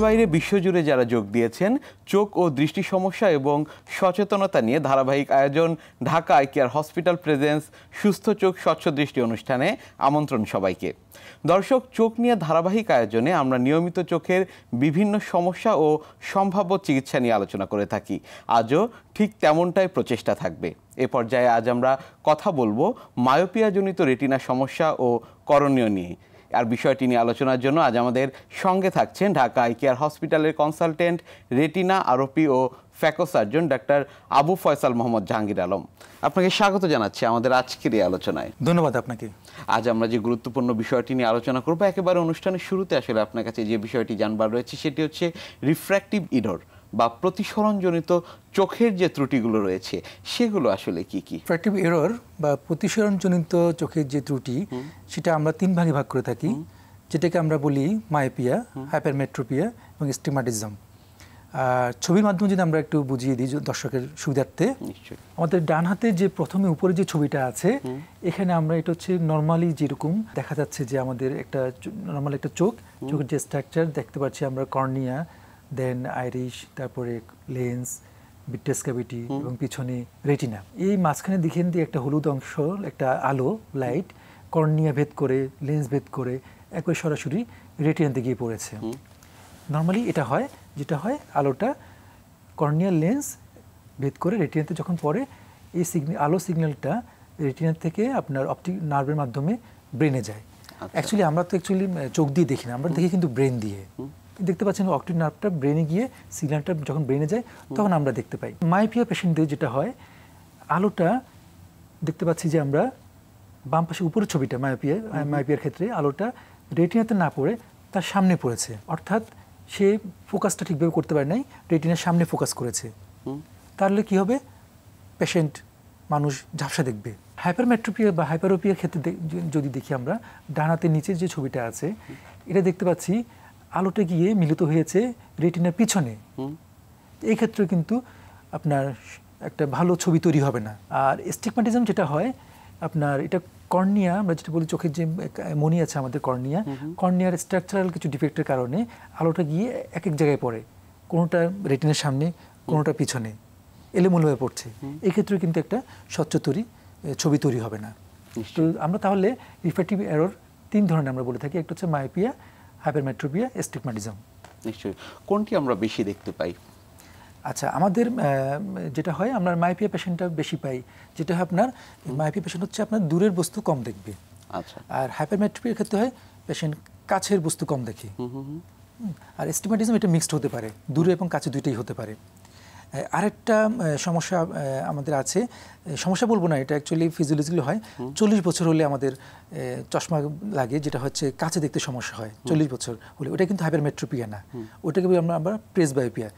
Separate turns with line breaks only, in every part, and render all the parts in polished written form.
বাইরে বিশ্বজুড়ে যারা যোগ দিয়েছেন চোখ ও দৃষ্টি সমস্যা এবং সচেতনতা নিয়ে ধারাবাহিক আয়োজন Dhaka eye care hospital presence সুস্থ চোখ স্বচ্ছ দৃষ্টি অনুষ্ঠানে আমন্ত্রণ সবাইকে। দর্শক, চোখ নিয়ে ধারাবাহিক আয়োজনে আমরা নিয়মিত চোখের বিভিন্ন সমস্যা ও সম্ভাব্য চিকিৎসা নিয়ে আলোচনা করে থাকি। আজও ঠিক তেমনটাই প্রচেষ্টা থাকবে। এ পর্যায়ে আজ আমরা কথা বলবো মায়োপিয়াজনিত রেটিনা সমস্যা ও করণীয় নিয়ে। আর বিষয়টি নিয়ে আলোচনার জন্য আজ আমাদের সঙ্গে থাকছেন ঢাকা আই কেয়ার হসপিটালের কনসালটেন্ট রেটিনা আরোপি ও phaco surgeon doctor Abu Faisal Mohammad Jahangir Alam. আপনাকে স্বাগত জানাচ্ছি আমাদের আজকের এই আলোচনায়।
ধন্যবাদ আপনাকে।
আজ আমরা যে গুরুত্বপূর্ণ বিষয়টি নিয়ে আলোচনা করবো, একেবারে অনুষ্ঠানের শুরুতে আসলে আপনার কাছে যে বিষয়টি জানবার রয়েছে সেটি হচ্ছে রিফ্র্যাক্টিভ ইরর বা প্রতিসরণজনিত চোখের যে ত্রুটিগুলো রয়েছে সেগুলো আসলে কি কি?
রিফ্র্যাক্টিভ এরর বা প্রতিসরণজনিত চোখের যে ত্রুটি সেটা আমরা তিন ভাগে ভাগ করে থাকি, যেটাকে আমরা বলি মায়োপিয়া, হাইপারমেট্রোপিয়া এবং স্টিগম্যাটিজম। আর ছবির মাধ্যমে যদি আমরা একটু বুঝিয়ে দিই দর্শকের সুবিধার্থে, আমাদের ডান হাতে যে প্রথমে উপরে যে ছবিটা আছে এখানে আমরা এটা হচ্ছে নর্মালি যেরকম দেখা যাচ্ছে যে আমাদের একটা নর্মাল একটা চোখের যে স্ট্রাকচার দেখতে পাচ্ছি আমরা, কর্নিয়া, দেন আইরিশ, তারপরে লেন্স, ভিট্রাস ক্যাভিটি এবং পিছনে রেটিনা। এই মাঝখানে দিকে একটা হলুদ অংশ, একটা আলো লাইট কর্নিয়া ভেদ করে, লেন্স ভেদ করে একবার সরাসরি রেটিনাতে গিয়ে পড়েছে। নর্মালি এটা হয়, যেটা হয় আলোটা কর্নিয়াল লেন্স ভেদ করে রেটিনাতে যখন পড়ে, এই আলো সিগন্যালটা রেটিনা থেকে আপনার অপটিক নার্ভের মাধ্যমে ব্রেনে যায়। অ্যাকচুয়ালি আমরা তো চোখ দিয়ে দেখি না, আমরা দেখি কিন্তু ব্রেন দিয়ে। দেখতে পাচ্ছেন অপটিক নার্ভটা ব্রেনে গিয়ে সিগন্যালটা যখন ব্রেনে যায় তখন আমরা দেখতে পাই। মায়োপিয়া পেশেন্টদের যেটা হয়, আলোটা দেখতে পাচ্ছি যে আমরা বাম পাশে উপরের ছবিটা মায়োপিয়ার ক্ষেত্রে আলোটা রেটিনাতে না পড়ে তার সামনে পড়েছে, অর্থাৎ সে ফোকাসটা ঠিকভাবে করতে পারে নাই, রেটিনার সামনে ফোকাস করেছে। তাহলে কি হবে? পেশেন্ট মানুষ ঝাপসা দেখবে। হাইপারমেট্রোপিয়া বা হাইপারোপিয়ার ক্ষেত্রে যদি দেখি আমরা, ডান হাতের নিচের যে ছবিটা আছে এটা দেখতে পাচ্ছি আলোটা গিয়ে মিলিত হয়েছে রেটিনার পিছনে। এই ক্ষেত্রে কিন্তু আপনার একটা ভালো ছবি তৈরি হবে না। আর স্টিগম্যাটিজম যেটা হয় আপনার, এটা কর্নিয়া, আমরা যেটা বলি চোখের যে মনি আছে আমাদের কর্নিয়ার স্ট্রাকচারাল কিছু ডিফেক্টের কারণে আলোটা গিয়ে এক এক জায়গায় পড়ে, কোনোটা রেটিনার সামনে, কোনোটা পিছনে এলোমেলোভাবে পড়ছে। এই ক্ষেত্রে কিন্তু একটা স্বচ্ছ ছবি তৈরি হবে না। তো আমরা তাহলে রিফ্র্যাক্টিভ এরর তিন ধরনের আমরা বলে থাকি, একটা হচ্ছে মায়োপিয়া, হাইপারমেট্রোপিয়া, স্টিগম্যাটিজম।
নিশ্চয়ই। কোনটি আমরা বেশি দেখতে পাই?
আচ্ছা, আমাদের যেটা হয়, আমরা মায়োপিয়া পেশেন্টটা বেশি পাই। যেটা হয় আপনার মায়োপিয়া পেশেন্ট হচ্ছে আপনার দূরের বস্তু কম দেখবে। আচ্ছা। আর হাইপারমেট্রোপিয়ার ক্ষেত্রে হয় পেশেন্ট কাছের বস্তু কম দেখে। আর স্টিগম্যাটিজম এটা মিক্সড হতে পারে, দূরে এবং কাছে দুইটাই হতে পারে। আরেকটা সমস্যা আমাদের আছে, সমস্যা বলবো না, এটা অ্যাকচুয়ালি ফিজিওলজিক্যালি হয়। 40 বছর হলে আমাদের চশমা লাগে, যেটা হচ্ছে কাছে দেখতে সমস্যা হয় 40 বছর হলে। ওটা কিন্তু হাইপারমেট্রোপিয়া না, ওটাকে আমরা প্রেসবায়োপিয়া।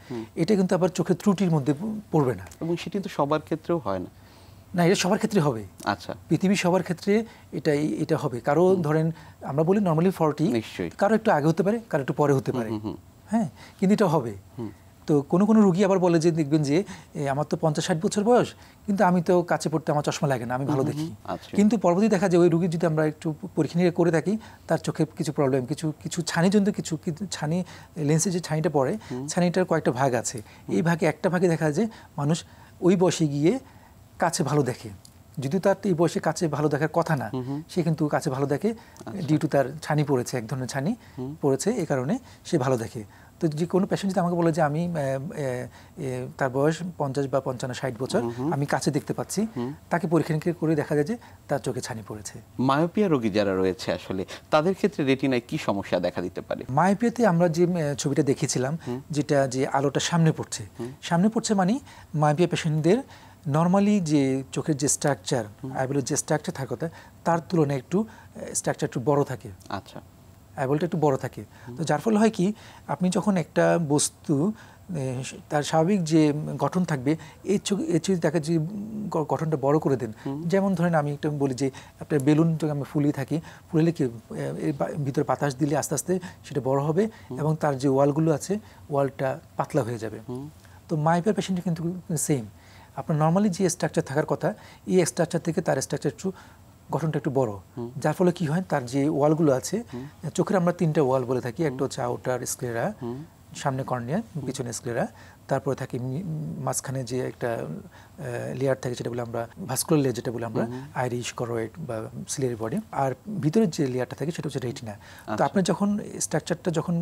এটা কিন্তু আবার চোখের ত্রুটির মধ্যে পড়বে না,
এবং সেটি তো সবার ক্ষেত্রেও হয় না।
না, এটা সবার ক্ষেত্রে হবে। আচ্ছা, পৃথিবীর সবার ক্ষেত্রে এটা হবে। কারো ধরেন আমরা বলি নর্মালি 40, কারো একটু আগে হতে পারে, কারো একটু পরে হতে পারে। হ্যাঁ, কিন্তু এটা হবে। তো কোনো রুগী আবার বলে যে দেখবেন যে আমার তো 50-60 বছর বয়স, কিন্তু আমি তো কাছে পড়তে আমার চশমা লাগে না, আমি ভালো দেখি। কিন্তু পরবর্তী দেখা যায় ওই রুগীর যদি আমরা একটু পরীক্ষা নিরীক্ষা করে থাকি, তার চোখে কিছু প্রবলেম, কিছু ছানিজনিত কিছু ছানি, লেন্সে যে ছানিটা পড়ে, ছানিটার কয়েকটা ভাগ আছে। এই ভাগে একটা ভাগে দেখা যায় মানুষ ওই বয়সে গিয়ে কাছে ভালো দেখে, যদিও তার এই বয়সে কাছে ভালো দেখার কথা না, সে কিন্তু কাছে ভালো দেখে ডিউ টু তার ছানি পড়েছে, এক ধরনের ছানি পড়েছে, এই কারণে সে ভালো দেখে। তো যে কোনো পেশেন্ট যদি আমাকে বলে যে আমি তার বয়স 50 বা 55-60 বছর, আমি কাছে দেখতে পাচ্ছি, তাকে পরীক্ষা নিরীক্ষা করে দেখা যায় যে তার চোখে ছানি পড়েছে।
মায়োপিয়া রোগী যারা রয়েছে আসলে তাদের ক্ষেত্রে রেটিনায় কি সমস্যা দেখা দিতে পারে?
মায়োপিয়াতে আমরা যে ছবিটা দেখেছিলাম, যেটা যে আলোটা সামনে পড়ছে মানে মায়োপিয়া পেশেন্টদের নর্মালি যে চোখের যে স্ট্রাকচার, আইবলের যে স্ট্রাকচার থাকে তার তুলনায় একটু স্ট্রাকচার একটু বড় থাকে। আচ্ছা, আইবলটা একটু বড় থাকে। তো যার ফলে হয় কি, আপনি যখন একটা বস্তু তার স্বাভাবিক যে গঠন থাকবে, এই যদি তাকে যে গঠনটা বড় করে দেন, যেমন ধরেন আমি একটা বলি যে আপনার বেলুন যখন আমি ফুলিয়ে থাকি, ফুলে কি ভিতরে বাতাস দিলে আস্তে আস্তে সেটা বড় হবে এবং তার যে ওয়ালগুলো আছে ওয়ালটা পাতলা হয়ে যাবে। তো মায়োপিয়া পেশেন্টের কিন্তু সেম, আপনার নর্মালি যে স্ট্রাকচার থাকার কথা, এই স্ট্রাকচার থেকে তার স্ট্রাকচার একটু গঠনটা একটু বড়, যার ফলে কি হয়, তার যে ওয়ালগুলো আছে, চোখের আমরা 3টা ওয়াল বলে থাকি, একটা হচ্ছে আউটার স্ক্লেরা, সামনে কর্নিয়া, পিছনে স্ক্লেরা, তারপরে থাকে মাঝখানে যে একটা লেয়ার থাকে যেটা বলে আমরা ভাস্কুলার লেয়ার, যেটা বলে আমরা আইরিশ, করোয়েড বা সিলিয়ারি বডি, আর ভিতরের যে লেয়ারটা থাকে সেটা হচ্ছে রেটিনা। তো আপনার যখন স্ট্রাকচারটা যখন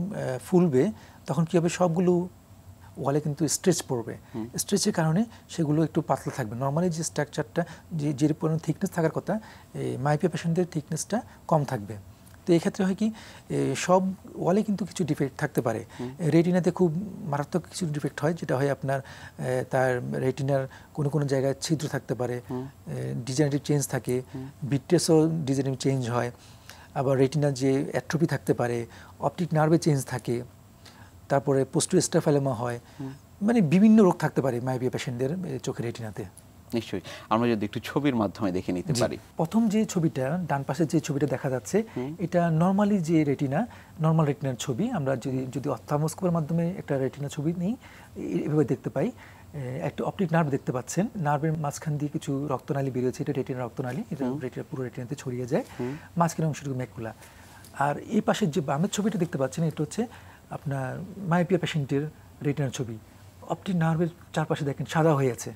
ফুলবে তখন কী হবে, সবগুলো ওয়ালে কিন্তু স্ট্রেচ পড়বে। স্ট্রেচের কারণে সেগুলো একটু পাতলা থাকবে। নর্মালি যে স্ট্রাকচারটা যে পরিমাণ থিকনেস থাকার কথা, মাইপিয়া পেশেন্টদের থিকনেসটা কম থাকবে। তো এই ক্ষেত্রে হয় কি, সব ওয়ালে কিন্তু কিছু ডিফেক্ট থাকতে পারে। রেটিনাতে খুব মারাত্মক কিছু ডিফেক্ট হয়, যেটা হয় আপনার তার রেটিনার কোনো জায়গায় ছিদ্র থাকতে পারে, ডিজেনারেটিভ চেঞ্জ থাকে, ভিট্রেসও ডিজেনারেটিভ চেঞ্জ হয়, আবার রেটিনার যে অ্যাট্রোপি থাকতে পারে, অপটিক নার্ভে চেঞ্জ থাকে, তারপরে পোস্টোস্টাফাইলেমা হয়, মানে বিভিন্ন রোগ থাকতে পারে মায়োপিয়া পেশেন্টদের চোখের রেটিনাতে।
নিশ্চয়ই, আমরা যদি একটু ছবির মাধ্যমে দেখে নিতে পারি।
প্রথম যে ছবিটা, ডান পাশে যে ছবিটা দেখা যাচ্ছে, এটা নর্মালি যে রেটিনা, নর্মাল রেটিনার ছবি। আমরা যদি অপথ্যালমোস্কোপের মাধ্যমে একটা রেটিনা ছবি নিই, এভাবে দেখতে পাই। একটা অপটিক নার্ভ দেখতে পাচ্ছেন, নার্ভের মাঝখান দিয়ে কিছু রক্তনালী বেরিয়েছে, এটা রেটিনার রক্তনালী, এটা রেটিনা পুরো রেটিনাতে ছড়িয়ে যায়, মাঝখানে অংশটুকু ম্যাকুলা। আর এই পাশের যে বামের ছবিটা দেখতে পাচ্ছেন, এটা হচ্ছে আপনার মায়োপিয়া পেশেন্টের রেটিনার ছবি। অপটিক নার্ভের চারপাশে দেখেন সাদা হয়ে আছে,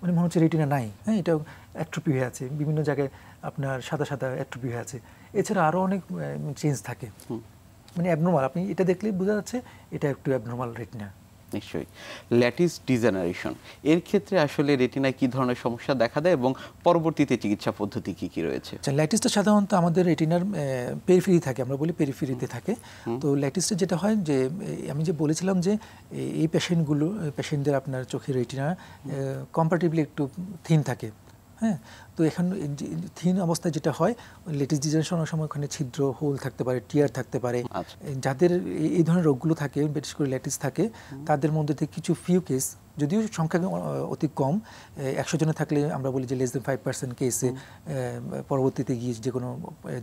মানে মনে হচ্ছে রেটিনা নাই। হ্যাঁ, এটা অ্যাট্রোপি হয়ে আছে, বিভিন্ন জায়গায় আপনার সাদা সাদা অ্যাট্রোপি হয়ে আছে। এছাড়া আরও অনেক চেঞ্জ থাকে, মানে অ্যাবনর্মাল। আপনি এটা দেখলেই বোঝা যাচ্ছে এটা একটু অ্যাবনর্মাল রেটিনা।
নিশ্চয়ই। ল্যাটিস ডিজেনারেশন, এর ক্ষেত্রে আসলে রেটিনায় কী ধরনের সমস্যা দেখা দেয় এবং পরবর্তীতে চিকিৎসা পদ্ধতি কী কী রয়েছে?
ল্যাটিসটা সাধারণত আমাদের রেটিনার পেরিফেরি থাকে, আমরা বলি পেরিফেরিতে থাকে। তো ল্যাটিসটা যেটা হয় যে, আমি যে বলেছিলাম যে এই পেশেন্টদের আপনার চোখের রেটিনা কম্পারেটিভলি একটু থিন থাকে। হ্যাঁ, তো এখানে থিন অবস্থায় যেটা হয়, ল্যাটিস ডিজেনারেশনের সময় ওখানে ছিদ্র, হোল থাকতে পারে, টিয়ার থাকতে পারে। যাদের এই ধরনের রোগগুলো থাকে, বিশেষ করে ল্যাটিস থাকে, তাদের মধ্যে থেকে কিছু ফিউ কেস, যদিও সংখ্যা অতি কম, 100 জনে থাকলে আমরা বলি যে less than 5% কেসে পরবর্তীতে গিয়ে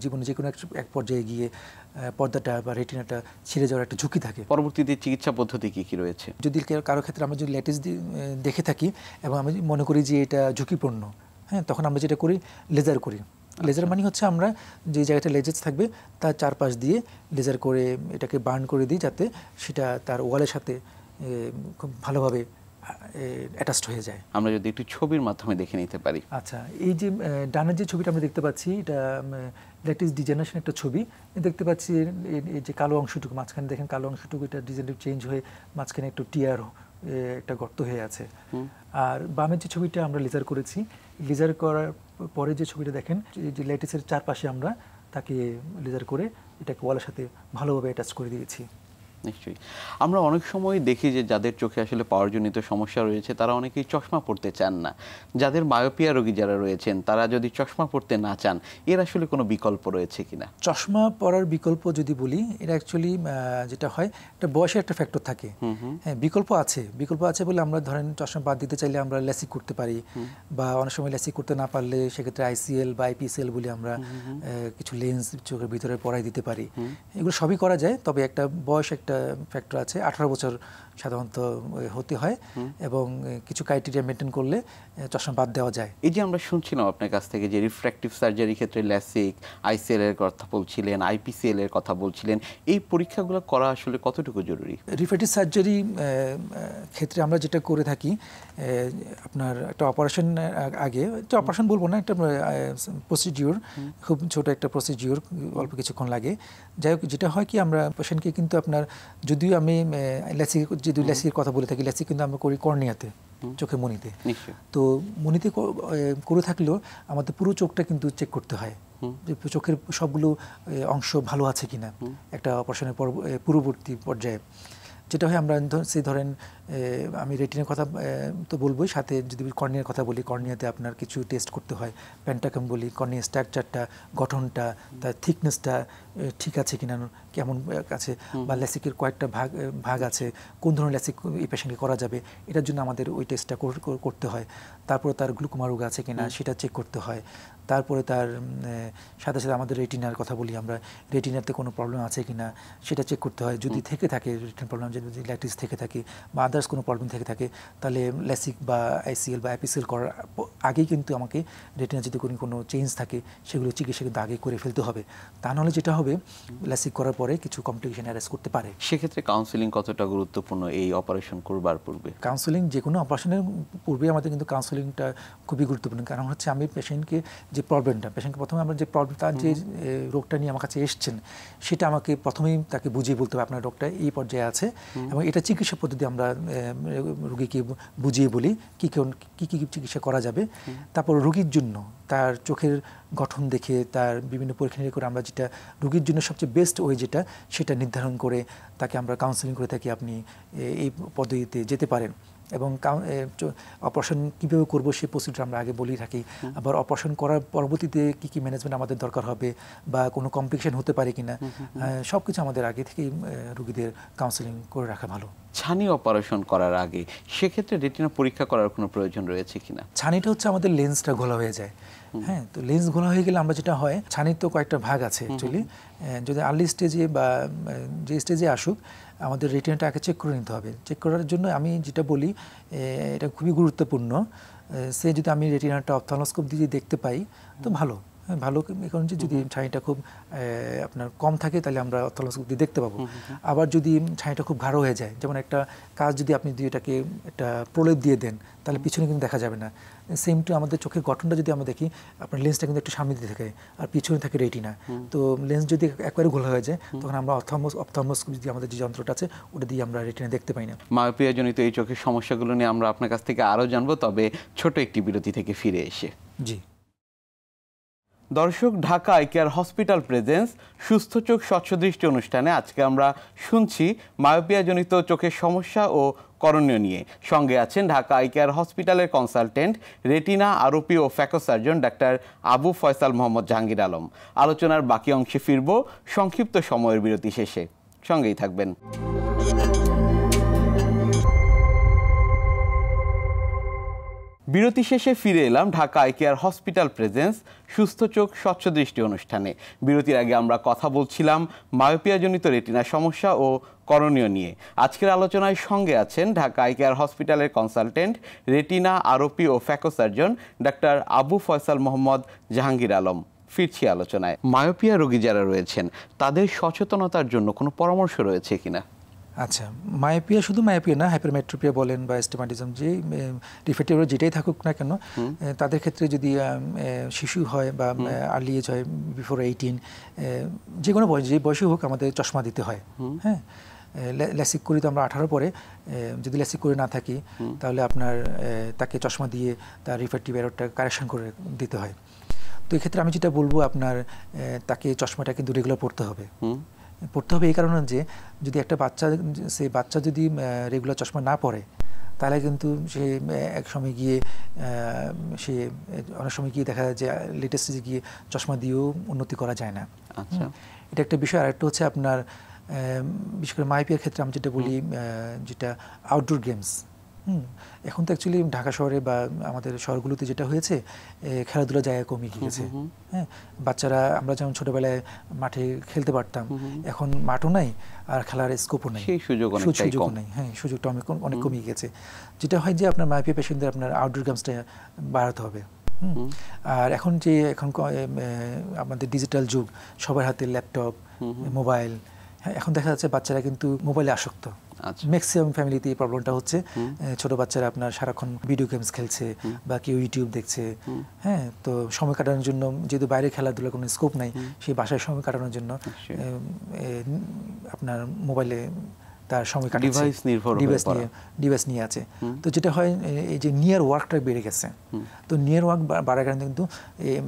জীবনে যে কোনো এক পর্যায়ে গিয়ে পর্দাটা বা রেটিনাটা ছিঁড়ে যাওয়ার একটা ঝুঁকি থাকে।
পরবর্তীতে চিকিৎসা পদ্ধতি কী কী রয়েছে?
যদি কারো ক্ষেত্রে আমরা যদি ল্যাটিস দেখে থাকি এবং আমি মনে করি যে এটা ঝুঁকিপূর্ণ, হ্যাঁ, তখন আমরা যেটা করি, লেজার করি। লেজার মানে হচ্ছে আমরা যে জায়গাটা লেজেস থাকবে তার চারপাশ দিয়ে লেজার করে এটাকে বার্ন করে দিই, যাতে সেটা তার ওয়ালের সাথে খুব ভালোভাবে অ্যাটাচড হয়ে যায়।
আমরা যদি একটু ছবির মাধ্যমে দেখে নিতে পারি।
আচ্ছা, এই যে ডানের যে ছবিটা আমরা দেখতে পাচ্ছি, এটা ল্যাটিস ডিজেনারেশন একটা ছবি। দেখতে পাচ্ছি এই যে কালো অংশটুকু মাঝখানে দেখেন, কালো অংশটুকু এটা ডিজেনারেটিভ চেঞ্জ হয়ে মাঝখানে একটু টিয়ার, একটা গর্ত হয়ে আছে। আর বামের যে ছবিটা আমরা লেজার করেছি, লেজার করার পরে যে ছবিটা দেখেন, যে ল্যাটিসের চারপাশে আমরা তাকে লেজার করে এটাকে ওয়ালের সাথে ভালোভাবে অ্যাটাচ করে দিয়েছি।
নিশ্চয়ই। আমরা অনেক সময় দেখি যে যাদের চোখে আসলে পাওয়ারজনিত সমস্যা রয়েছে, তারা অনেকেই চশমা পড়তে চান না। যাদের মায়োপিয়া রোগী যারা রয়েছেন, তারা যদি চশমা পড়তে না চান, এর আসলে কোনো বিকল্প রয়েছে কিনা?
চশমা পরার বিকল্প যদি বলি, এটা অ্যাকচুয়ালি যেটা হয়, এটা বয়সের একটা ফ্যাক্টর থাকে। হ্যাঁ, বিকল্প আছে বলে আমরা ধরেন চশমা বাদ দিতে চাইলে আমরা ল্যাসিক করতে পারি, বা অনেক সময় ল্যাসিক করতে না পারলে সেক্ষেত্রে আইসিএল বা আইপিএসএল বলে আমরা কিছু লেন্স চোখের ভিতরে পরাই দিতে পারি। এগুলো সবই করা যায়, তবে একটা বয়স একটা ফ্যাক্টর আছে। 18 বছর সাধারণত হতে হয়, এবং কিছু ক্রাইটেরিয়া মেনটেন করলে চশমা বাদ দেওয়া যায়।
এই যে আমরা শুনছিলাম আপনার কাছ থেকে যে রিফ্র্যাক্টিভ সার্জারির ক্ষেত্রে ল্যাসিক, আইসিএল এর কথা বলছিলেন, আইপিসিএল এর কথা বলছিলেন, এই পরীক্ষাগুলো করা আসলে কতটুকু জরুরি?
রিফ্র্যাক্টিভ সার্জারি ক্ষেত্রে আমরা যেটা করে থাকি, আপনার একটা অপারেশন আগে, একটা অপারেশন বলবো না, একটা প্রসিডিওর, খুব ছোট একটা প্রসিডিওর, অল্প কিছুক্ষণ লাগে। যাই হোক, যেটা হয় কি, আমরা পেশেন্টকে কিন্তু আপনার, যদিও আমি ল্যাসিকের কথা বলে থাকি, ল্যাসিক কিন্তু আমরা করি কর্নিয়াতে, চোখের মনিতে। তো মনিতে করে থাকলেও আমাদের পুরো চোখটা কিন্তু চেক করতে হয়, যে চোখের সবগুলো অংশ ভালো আছে কিনা একটা অপারেশনের পূর্ববর্তী পর্যায়ে। যেটা হয়, আমরা ধরেন আমি রেটিনার কথা তো বলবোই, সাথে যদি কর্নিয়ার কথা বলি, কর্নিয়াতে আপনার কিছু টেস্ট করতে হয়, প্যান্টাকাম বলি, কর্নিয়ার স্ট্রাকচারটা, গঠনটা, তার থিকনেসটা ঠিক আছে কিনা, কেমন আছে, বা ল্যাসিকের কয়েকটা ভাগ আছে, কোন ধরনের ল্যাসিক এই পেশেন্টকে করা যাবে, এটার জন্য আমাদের ওই টেস্টটা করতে হয়। তারপরে তার গ্লুকোমা রোগ আছে কিনা সেটা চেক করতে হয়। তারপরে তার সাথে সাথে আমাদের রেটিনার কথা বলি, আমরা রেটিনাতে কোনো প্রবলেম আছে কিনা সেটা চেক করতে হয়। যদি থেকে থাকে রেটিনার প্রবলেম, যদি ল্যাটিস থেকে থাকে বা আদার্স কোনো প্রবলেম থেকে থাকে, তাহলে ল্যাসিক বা আইসিএল বা আইপিসিএল করার আগেই কিন্তু আমাকে রেটিনা যদি কোনো চেঞ্জ থাকে সেগুলো চিকিৎসা কিন্তু আগে করে ফেলতে হবে। তা নাহলে যেটা হবে ল্যাসিক করার পরে কিছু কমপ্লিকেশন অ্যারেজ করতে পারে।
সেক্ষেত্রে কাউন্সিলিং কতটা গুরুত্বপূর্ণ এই অপারেশন করবার পূর্বে?
কাউন্সিলিং যে কোনো অপারেশনের পূর্বে আমাদের কিন্তু কাউন্সিলিংটা খুবই গুরুত্বপূর্ণ। কারণ হচ্ছে আমি পেশেন্টকে যে পেশেন্টকে প্রথমে আমরা যে প্রবলেম, তার যে রোগটা নিয়ে আমার কাছে এসছেন সেটা আমাকে প্রথমেই তাকে বুঝিয়ে বলতে হবে আপনার রোগটা এই পর্যায়ে আছে, এবং এটা চিকিৎসা পদ্ধতি আমরা রোগীকে বুঝিয়ে বলি কী কী চিকিৎসা করা যাবে। তারপর রোগীর জন্য তার চোখের গঠন দেখে তার বিভিন্ন পরীক্ষা নিরীক্ষা করে আমরা যেটা রোগীর জন্য সবচেয়ে বেস্ট ওয়ে যেটা সেটা নির্ধারণ করে তাকে আমরা কাউন্সেলিং করে থাকি, আপনি এই পদ্ধতিতে যেতে পারেন। এবং অপারেশন কীভাবে করবো সেই প্রসিডিউর আমরা আগে বলেই থাকি। আবার অপারেশন করার পরবর্তীতে কী কী ম্যানেজমেন্ট আমাদের দরকার হবে বা কোনো কমপ্লিকেশন হতে পারে কিনা, সব কিছু আমাদের আগে থেকেই রোগীদের কাউন্সেলিং করে রাখা ভালো।
ছানি অপারেশন করার আগে সেক্ষেত্রে রেটিনা পরীক্ষা করার কোনো প্রয়োজন রয়েছে কিনা?
ছানিটা হচ্ছে আমাদের লেন্সটা ঘোলা হয়ে যায়। হ্যাঁ, তো লেন্স ঘোলা হয়ে গেলে আমরা যেটা হয়, ছানির তো কয়েকটা ভাগ আছে অ্যাকচুয়ালি। যদি আর্লি স্টেজে বা যে স্টেজে আসুক আমাদের রেটিনাটা আগে চেক করে নিতে হবে। চেক করার জন্য আমি যেটা বলি এটা খুবই গুরুত্বপূর্ণ। সে যদি আমি রেটিনাটা অপথলমোস্কোপ দিয়ে দেখতে পাই তো ভালো, এখন যদি ছানিটা খুব আপনার কম থাকে তাহলে আমরা অপথলমোস্কোপ দিয়ে দেখতে পাবো। আবার যদি ছানিটা খুব গাঢ় হয়ে যায়, যেমন একটা কাজ যদি আপনি এটাকে একটা প্রলেপ দিয়ে দেন তাহলে পিছনে কিন্তু দেখা যাবে না। সেম টু আমাদের চোখের গঠনটা যদি আমরা দেখি, আপনার লেন্সটা কিন্তু একটু সামনে দিয়ে থাকে আর পিছনে থাকে রেটিনা। তো লেন্স যদি একবারে ঘোলা হয়ে যায় তখন আমরা অপথলমোস্কোপ যদি আমাদের যে যন্ত্রটা আছে ওটা দিয়ে আমরা রেটিনা দেখতে পাই না।
মায়োপিয়া জনিত এই চোখের সমস্যাগুলো নিয়ে আমরা আপনার কাছ থেকে আরও জানবো, তবে ছোট একটি বিরতি থেকে ফিরে এসে।
জি
দর্শক, Dhaka eye care hospital presence সুস্থ চোখ স্বচ্ছ দৃষ্টি অনুষ্ঠানে আজকে আমরা শুনছি মায়োপিয়া জনিত চোখের সমস্যা ও করণীয় নিয়ে। সঙ্গে আছেন ঢাকা আই কেয়ার হসপিটালের কনসালটেন্ট রেটিনা, আরওপি ও phaco surgeon doctor Abu Faisal Mohammad Jahangir Alam. আলোচনার বাকি অংশে ফিরব সংক্ষিপ্ত সময়ের বিরতি শেষে। সঙ্গেই থাকবেন। বিরতি শেষে ফিরে এলাম Dhaka eye care hospital presence সুস্থ চোখ স্বচ্ছ দৃষ্টি অনুষ্ঠানে। বিরতির আগে আমরা কথা বলছিলাম মায়োপিয়াজনিত রেটিনা সমস্যা ও করণীয় নিয়ে। আজকের আলোচনায় সঙ্গে আছেন ঢাকা আই কেয়ার হসপিটালের কনসালটেন্ট রেটিনা, আরওপি ও phaco surgeon doctor Abu Faisal Mohammad Jahangir Alam. ফিরছি আলোচনায়। মায়োপিয়া রোগী যারা রয়েছেন তাদের সচেতনতার জন্য কোনো পরামর্শ রয়েছে কিনা?
আচ্ছা, মায়োপিয়া শুধু মায়োপিয়া না, হাইপারমেট্রোপিয়া বলেন বা অ্যাস্টিগম্যাটিজম, যে রিফ্র্যাক্টিভ যেটাই থাকুক না কেন, তাদের ক্ষেত্রে যদি শিশু হয় বা আর্লি এজ হয়, বিফোর 18, যে কোনো বয়স, যে বয়সে হোক আমাদের চশমা দিতে হয়। হ্যাঁ, ল্যাসিক করি তো আমরা 18 পরে, যদি ল্যাসিক করে না থাকি তাহলে আপনার তাকে চশমা দিয়ে তার রিফ্র্যাক্টিভ এররটা কারেকশন করে দিতে হয়। তো এক্ষেত্রে আমি যেটা বলবো, আপনার তাকে চশমাটা কিন্তু রেগুলার পড়তে হবে। এই কারণে যে যদি একটা বাচ্চা যদি রেগুলার চশমা না পরে তাহলে কিন্তু সে এক সময় গিয়ে অনেক সময় গিয়ে দেখা যায় যে লেটেস্ট স্টেজে গিয়ে চশমা দিয়েও উন্নতি করা যায় না।
আচ্ছা,
এটা একটা বিষয়। আর একটা হচ্ছে আপনার বিশেষ করে মায়োপিয়ার ক্ষেত্রে আমি যেটা বলি, যেটা আউটডোর গেমস। এখন তো অ্যাকচুয়ালি ঢাকা শহরে বা আমাদের শহরগুলোতে যেটা হয়েছে, খেলাধুলার জায়গা কমে গিয়েছে। হ্যাঁ, বাচ্চারা আমরা যেমন ছোটবেলায় মাঠে খেলতে পারতাম, এখন মাঠও নাই আর খেলার স্কোপও নেই, সুযোগও নেই। হ্যাঁ, সুযোগটা অনেক কমে গেছে। যেটা হয় যে আপনার মায়োপিয়া পেশেন্টদের আপনার আউটডোর গেমসটা বাড়াতে হবে। আর এখন আমাদের ডিজিটাল যুগ, সবার হাতে ল্যাপটপ, মোবাইল, এখন দেখা যাচ্ছে বাচ্চারা কিন্তু মোবাইলে আসক্ত। ম্যাক্সিমাম ফ্যামিলিতে এই প্রবলেমটা হচ্ছে। ছোট বাচ্চারা আপনার সারাক্ষণ ভিডিও গেমস খেলছে বা কেউ ইউটিউব দেখছে। হ্যাঁ, তো সময় কাটানোর জন্য, যেহেতু বাইরে খেলাধুলার কোনো স্কোপ নাই, সেই বাসায় সময় কাটানোর জন্য আপনার মোবাইলে তার সময় কাটাচ্ছে, ডিভাইস নিয়ে আছে। তো যেটা হয়, এই যে নিয়ার ওয়ার্কটা বেড়ে গেছে। তো নিয়ার ওয়ার্ক বাড়ার কারণে কিন্তু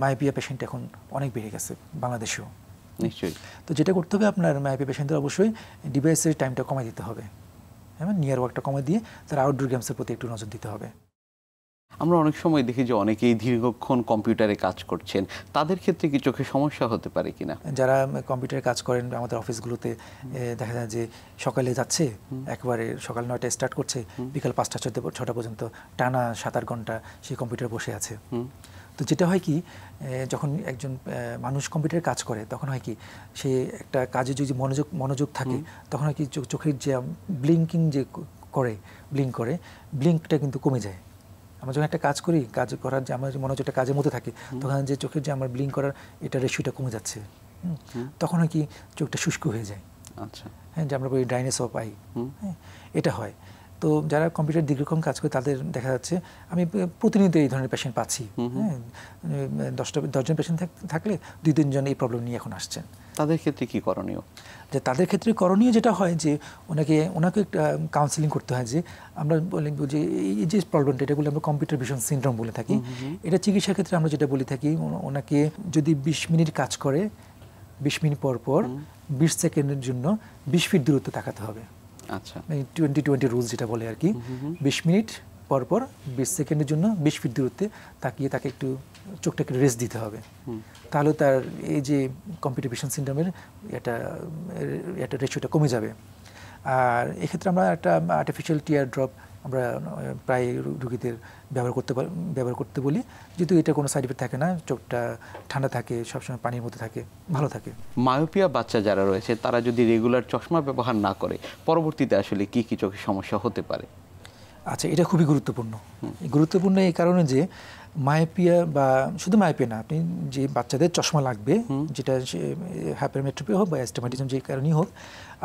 মায়োপিয়া পেশেন্ট এখন অনেক বেড়ে গেছে বাংলাদেশেও।
নিশ্চয়ই।
তো যেটা করতে হবে, আপনার মায়োপিয়া পেশেন্টদের অবশ্যই ডিভাইসের টাইমটা কমাই দিতে হবে, হ্যাঁ, নিয়ার ওয়ার্কটা কমাই দিয়ে তার আউটডোর গেমসের প্রতি একটু নজর দিতে হবে।
আমরা অনেক সময় দেখি যে অনেকেই দীর্ঘক্ষণ কম্পিউটারে কাজ করছেন, তাদের ক্ষেত্রে কি চোখে সমস্যা হতে পারে কিনা?
যারা কম্পিউটারে কাজ করেন আমাদের অফিসগুলোতে, দেখা যায় যে সকালে যাচ্ছে, একবারে সকাল 9টায় স্টার্ট করছে, বিকাল 5টা 6টা পর্যন্ত টানা 7-8 ঘন্টা সেই কম্পিউটারে বসে আছে। তো যেটা হয় কি, যখন একজন মানুষ কম্পিউটারে কাজ করে তখন হয় কি, সে একটা কাজে যদি মনোযোগ থাকে তখন হয় কি, চোখের যে ব্লিঙ্ক করে, ব্লিঙ্কটা কিন্তু কমে যায়। আমরা যখন একটা কাজ করি, কাজ করার যে আমার মনে হচ্ছে একটা কাজের মধ্যে থাকি, তখন যে চোখের যে আমার ব্লিঙ্ক করার এটা রেশিওটা কমে যাচ্ছে, তখন হয় কি চোখটা শুষ্ক হয়ে যায়।
আচ্ছা,
হ্যাঁ, যে আমরা বলি ড্রাইনেস অফ আই, হ্যাঁ, এটা হয়। তো যারা কম্পিউটার দীর্ঘক্ষণ কাজ করে তাদের দেখা যাচ্ছে, আমি প্রতিনিয়ত এই ধরনের পেশেন্ট পাচ্ছি, হ্যাঁ, 10জন পেশেন্ট থাকলে 2-3 জন এই প্রবলেম নিয়ে এখন আসছেন।
তাদের ক্ষেত্রে কি করণীয়?
যে তাদের ক্ষেত্রে করণীয় যেটা হয় যে ওনাকে একটা কাউন্সিলিং করতে হয়, যে আমরা বলি যে এই যে প্রবলেমটা, এটা বলে আমরা কম্পিউটার ভিশন সিনড্রোম বলে থাকি। এটা চিকিৎসার ক্ষেত্রে আমরা যেটা বলে থাকি, ওনাকে যদি 20 মিনিট কাজ করে, 20 মিনিট পর পর 20 সেকেন্ডের জন্য 20 ফিট দূরত্বে তাকাতে হবে।
আচ্ছা,
20-20 রুলস যেটা বলে আর কি, 20 মিনিট পর পর 20 সেকেন্ডের জন্য 20 ফিট দূরত্বে তাকিয়ে তাকে একটু চোখটাকে রেস্ট দিতে হবে। তাহলে তার এই যে কম্পিউটার ভিশন সিনড্রোমের এটা রেশিওটা কমে যাবে। আর এক্ষেত্রে আমরা একটা আর্টিফিশিয়াল টিয়ার ড্রপ আমরা প্রায় রুগীদের ব্যবহার করতে বলি, যেহেতু এটা কোনো সাইড এফেক্ট থাকে না, চোখটা ঠান্ডা থাকে, সবসময় পানির মধ্যে থাকে, ভালো থাকে।
মায়োপিয়া বাচ্চা যারা রয়েছে তারা যদি রেগুলার চশমা ব্যবহার না করে, পরবর্তীতে আসলে কি কি চোখের সমস্যা হতে পারে?
আচ্ছা, এটা খুবই গুরুত্বপূর্ণ এই কারণে যে মায়োপিয়া, বা শুধু মায়োপিয়া না, আপনি যে বাচ্চাদের চশমা লাগবে, যেটা হাইপারমেট্রোপিয়া হোক বা অ্যাস্টিগম্যাটিজম যে কারণেই হোক,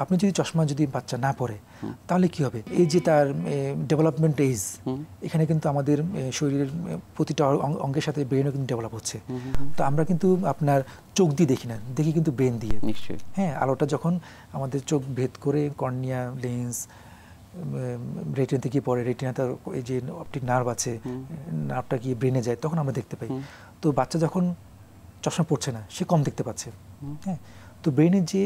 আপনি যদি চশমা যদি বাচ্চা না পরে, তাহলে কি হবে? এই যে তার ডেভেলপমেন্ট এজ, এখানে কিন্তু আমাদের শরীরের প্রতিটা অঙ্গের সাথে ব্রেনও কিন্তু ডেভেলপ হচ্ছে। তো আমরা কিন্তু আপনার চোখ দিয়ে দেখি না, দেখি কিন্তু ব্রেন দিয়ে।
নিশ্চয়ই,
হ্যাঁ, আলোটা যখন আমাদের চোখ ভেদ করে কর্নিয়া, লেন্স, রেটিনা থেকে পরে, রেটিনাতে এই যে অপটিক নার্ভ আছে, নার্ভটা গিয়ে ব্রেনে যায়, তখন আমরা দেখতে পাই। তো বাচ্চা যখন চশমা পড়ছে না, সে কম দেখতে পাচ্ছে। হ্যাঁ, তো ব্রেনের যে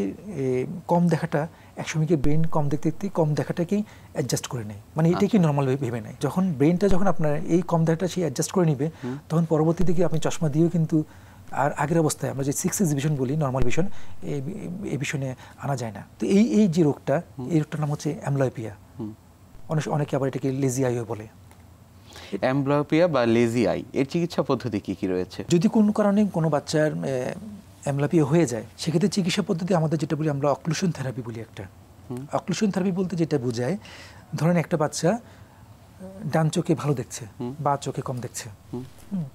কম দেখাটা, একসময় গিয়ে ব্রেন কম দেখতে দেখতে কম দেখাটাকেই অ্যাডজাস্ট করে নেয়, মানে এটাকে নর্মাল ভেবে নেয়। যখন ব্রেনটা যখন আপনার এই কম দেখাটা সে অ্যাডজাস্ট করে নিবে, তখন পরবর্তীতে গিয়ে আপনি চশমা দিয়েও কিন্তু আর আগের অবস্থায় আমরা যে 6 ভিশন বলি, নর্মাল ভিশন, এই ভিশনে আনা যায় না। তো এই যে রোগটা, এই রোগটার নাম হচ্ছে অ্যামব্লায়োপিয়া। অনেকে আবার এটাকে লেজি আইও বলে।
অ্যামব্লায়োপিয়া বা লেজি আই এর চিকিৎসা পদ্ধতি কি কি রয়েছে?
যদি কোনো কারণে কোনো বাচ্চার অ্যামব্লায়োপিয়া হয়ে যায়, সেক্ষেত্রে চিকিৎসা পদ্ধতি আমাদের যেটা বলি আমরা অক্লুশন থেরাপি বলি একটা। অক্লুশন থেরাপি বলতে যেটা বোঝায়, ধরেন একটা বাচ্চা ডান চোখে ভালো দেখছে, বা চোখে কম দেখছে,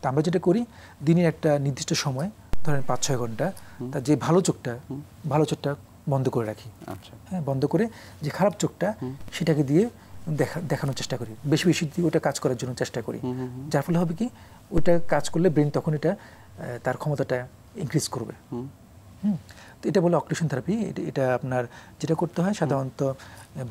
তা আমরা যেটা করি, দিনের একটা নির্দিষ্ট সময়, ধরেন 5-6 ঘন্টা, তার যে ভালো চোখটা বন্ধ করে রাখি। হ্যাঁ, বন্ধ করে যে খারাপ চোখটা, সেটাকে দিয়ে দেখানোর চেষ্টা করি, বেশি বেশি ওটা কাজ করার জন্য চেষ্টা করি। যার ফলে হবে কি, ওটা কাজ করলে ব্রেন তখন এটা তার ক্ষমতাটা ইনক্রিজ করবে। তো এটা বলে অক্লুশন থেরাপি। এটা আপনার যেটা করতে হয় সাধারণত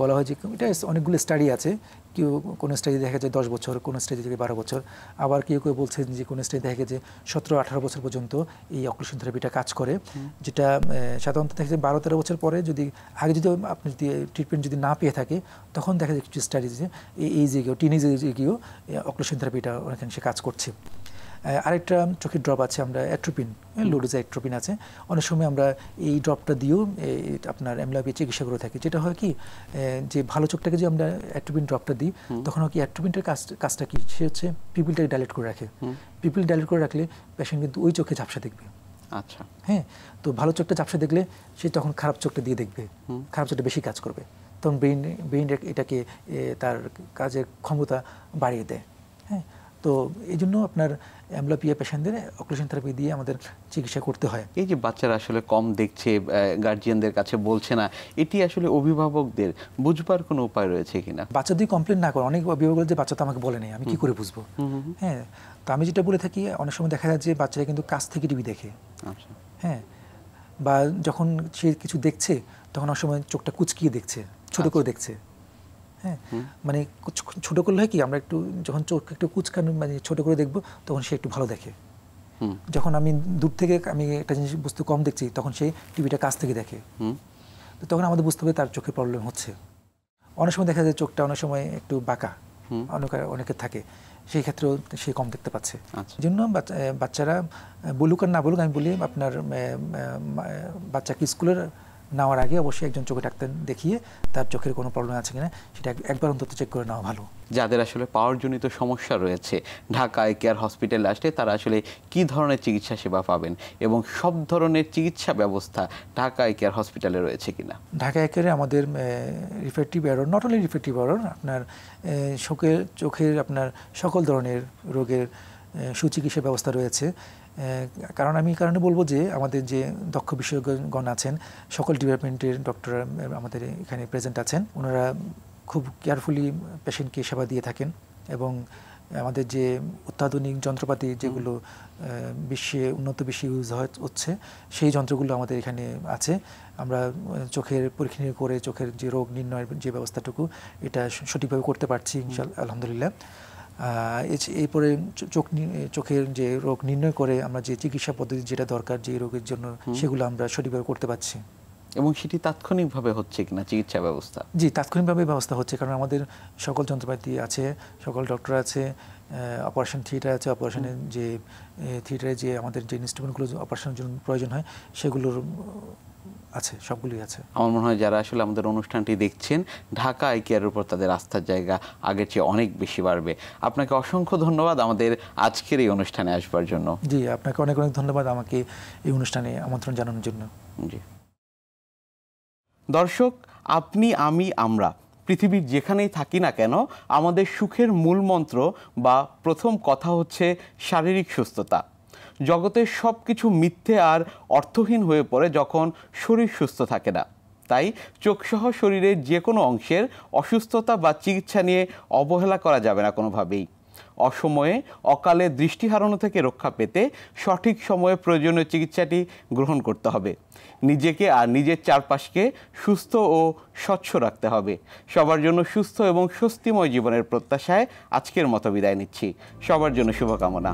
বলা হয় যে, এটা অনেকগুলো স্টাডি আছে, কেউ কোনো স্টাডি দেখা যায় 10 বছর, কোনো স্টাডি থেকে 12 বছর, আবার কেউ বলছেন যে কোনো স্টাডি দেখা যায় 17-18 বছর পর্যন্ত এই অক্লুশন থেরাপিটা কাজ করে। যেটা সাধারণত দেখা যায় 12-13 বছর পরে, যদি আগে যদি আপনি যদি ট্রিটমেন্ট যদি না পেয়ে থাকে, তখন দেখা যায় কিছু স্টাডি যে এই যে টিনেজ এজে গিয়েও অক্লুশন থেরাপিটা অনেকাংশে কাজ করছে। আরেকটা চোখের ড্রপ আছে, আমরা অ্যাট্রোপিন, লো ডোজ অ্যাট্রোপিন আছে, অনেক সময় আমরা এই ড্রপটা দিয়েও আপনার অ্যামব্লায়োপিয়া চিকিৎসা করে থাকি। যেটা হয় কি, যে ভালো চোখটাকে যে আমরা অ্যাট্রোপিন ড্রপটা দিই, তখন হয় কি, অ্যাট্রোপিনটার কাজটা কি, সে হচ্ছে পিপিলটাকে ডাইলেট করে রাখে। পিপিল ডাইলেট করে রাখলে পেশেন্ট কিন্তু ওই চোখে ঝাপসা দেখবে।
আচ্ছা,
হ্যাঁ, তো ভালো চোখটা ঝাপসা দেখলে সে তখন খারাপ চোখটা দিয়ে দেখবে, খারাপ চোখটা বেশি কাজ করবে, তখন ব্রেন এটাকে তার কাজের ক্ষমতা বাড়িয়ে দেয়। হ্যাঁ, তো এই জন্য আপনার অ্যামব্লায়োপিয়া পেশেন্টদের অক্লুশন থেরাপি দিয়ে আমাদের চিকিৎসা করতে হয়।
এই যে বাচ্চারা আসলে কম দেখছে, গার্জিয়ানদের কাছে বলছে না, এটি আসলে অভিভাবকদের বুঝবার কোনো উপায় রয়েছে কিনা?
বাচ্চা দিয়ে কমপ্লেন না করে, অনেক অভিভাবক যে বাচ্চা তো আমাকে বলে নেই, আমি কি করে বুঝবো? হ্যাঁ, তো আমি যেটা বলে থাকি, অনেক সময় দেখা যায় যে বাচ্চারা কিন্তু কাছ থেকে টিভি দেখে। আচ্ছা, হ্যাঁ, বা যখন সে কিছু দেখছে, তখন অনেক সময় চোখটা কুচকিয়ে দেখছে, ছোট করে দেখছে। হ্যাঁ, মানে ছোট করলে হয় কি, আমরা একটু যখন চোখ একটু কুচকানো, মানে ছোট করে দেখবো, তখন সে একটু ভালো দেখে। যখন আমি দূর থেকে আমি একটা জিনিস বস্তু কম দেখছি, তখন সে টিভিটা কাছ থেকে দেখে, তো তখন আমাদের বুঝতে হবে তার চোখের প্রবলেম হচ্ছে। অনেক সময় দেখা যায় চোখটা অনেক সময় একটু বাঁকা, অনেকের থাকে, সেই ক্ষেত্রেও সে কম দেখতে পাচ্ছে। এই জন্য বাচ্চারা বলুক আর না বলুক, আমি বলি আপনার বাচ্চাকে স্কুলের নেওয়ার আগে অবশ্যই একজন চোখের ডাক্তার দেখিয়ে তার চোখের কোনো প্রবলেম আছে কিনা সেটা একবার অন্তত চেক করে নেওয়া ভালো।
যাদের আসলে পাওয়ারজনিত সমস্যা রয়েছে ঢাকা আই কেয়ার হসপিটালে আসলে তারা আসলে কি ধরনের চিকিৎসা সেবা পাবেন এবং সব ধরনের চিকিৎসা ব্যবস্থা ঢাকা আই কেয়ার হসপিটালে রয়েছে কিনা?
ঢাকা আই কেয়ারে আমাদের refractive error, not only refractive error, আপনার চোখের আপনার সকল ধরনের রোগের সুচিকিৎসা ব্যবস্থা রয়েছে। কারণ আমি কারণে বলবো যে আমাদের যে দক্ষ বিশেষজ্ঞগণ আছেন, সকল ডিপার্টমেন্টের ডক্টর আমাদের এখানে প্রেজেন্ট আছেন, ওনারা খুব কেয়ারফুলি পেশেন্টকে সেবা দিয়ে থাকেন এবং আমাদের যে অত্যাধুনিক যন্ত্রপাতি যেগুলো উন্নত বিশ্বে ইউজ হচ্ছে সেই যন্ত্রগুলো আমাদের এখানে আছে। আমরা চোখের পরীক্ষা করে চোখের যে রোগ নির্ণয়ের যে ব্যবস্থাটুকু এটা সঠিকভাবে করতে পারছি ইনশাআল্লাহ, আলহামদুলিল্লাহ। এরপরে চোখের যে রোগ নির্ণয় করে আমরা যে চিকিৎসা পদ্ধতি যেটা দরকার যে রোগের জন্য সেগুলো আমরা সঠিকভাবে করতে পারছি।
এবং সেটি তাৎক্ষণিকভাবে হচ্ছে কিনা চিকিৎসা ব্যবস্থা?
জি, তাৎক্ষণিকভাবে ব্যবস্থা হচ্ছে, কারণ আমাদের সকল যন্ত্রপাতি আছে, সকল ডক্টর আছে, অপারেশন থিয়েটার আছে, অপারেশনের যে থিয়েটারে যে আমাদের যে ইনস্ট্রুমেন্টগুলো অপারেশনের জন্য প্রয়োজন হয় সেগুলোর আছে, সবগুলোই আছে।
আমার মনে হয় যারা আসলে আমাদের অনুষ্ঠানটি দেখছেন ঢাকা আই কেয়ারের উপর তাদের আস্থার জায়গা আগের চেয়ে অনেক বেশি বাড়বে। আপনাকে অসংখ্য ধন্যবাদ আমাদের আজকের এই অনুষ্ঠানে আসবার জন্য।
জি, আপনাকে অনেক অনেক ধন্যবাদ আমাকে এই অনুষ্ঠানে আমন্ত্রণ জানানোর জন্য।
জি দর্শক, আপনি, আমি, আমরা পৃথিবীর যেখানেই থাকি না কেন আমাদের সুখের মূল মন্ত্র বা প্রথম কথা হচ্ছে শারীরিক সুস্থতা। জগতের সব কিছু মিথ্যে আর অর্থহীন হয়ে পড়ে যখন শরীর সুস্থ থাকে না। তাই চোখসহ শরীরের যে কোনো অংশের অসুস্থতা বা চিকিৎসা নিয়ে অবহেলা করা যাবে না কোনোভাবেই। অসময়ে অকালে দৃষ্টি হারানো থেকে রক্ষা পেতে সঠিক সময়ে প্রয়োজনীয় চিকিৎসাটি গ্রহণ করতে হবে। নিজেকে আর নিজের চারপাশকে সুস্থ ও স্বচ্ছ রাখতে হবে। সবার জন্য সুস্থ এবং স্বস্তিময় জীবনের প্রত্যাশায় আজকের মতো বিদায় নিচ্ছি। সবার জন্য শুভকামনা।